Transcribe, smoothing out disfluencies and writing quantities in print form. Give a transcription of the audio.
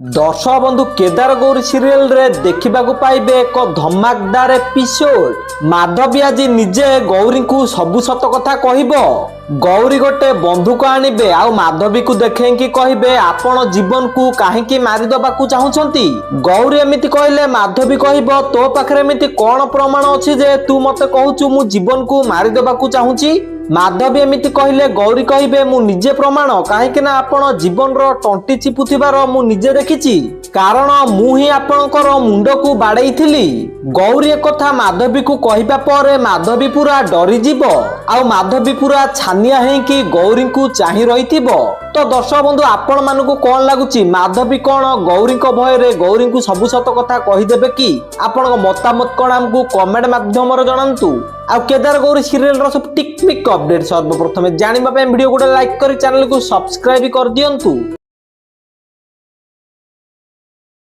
दर्शक बंधु केदार गौरी सीरियल रे देखा पाइबे एक धमाकदार एपिसोड। माधवी आज निजे गौरी को सबु सत कथा कहबो। गौरी गोटे बंधुक आनिबे आ माधवी को देखें कहिबे आपण जीवन को काहेकि मारिदबा को चाहुछंती। गौरी एमिति कहले माधवी कहबो तो पाखरे एमिति कोन प्रमाण अछि जे तू मते कहूचु मु जीवन को मारिदबा को चाहुची। माधवी एमिति कहले गौरी कहबे मु निजे प्रमाण काहेकि ना आपण जीवन रो टंटी चिपुथिबार मु निजे देखिची कारण मु ही आपणकर मुंड को बाड़ेइथिली। गौरी एक कथा माधवी को कहिबा परे माधवी पूरा डरी जीवो आ माधवी पूरा छानिया है कि गौरी को चाहि रहिथिबो। तो दर्शक बंधु आपण मानकु कोन लागुची माधवी कोन गौरी को भय रे गौरी को सबु सत कथा कहि देबे कि आपण मतामत कोन हमकु कमेंट माध्यम रे जणांतु। आ केदार गौरी सीरियल रो सब टिक टिक अपडेट सर्वप्रथम जानिबा पे वीडियो को लाइक करी चैनल को सब्सक्राइब कर दियंतु।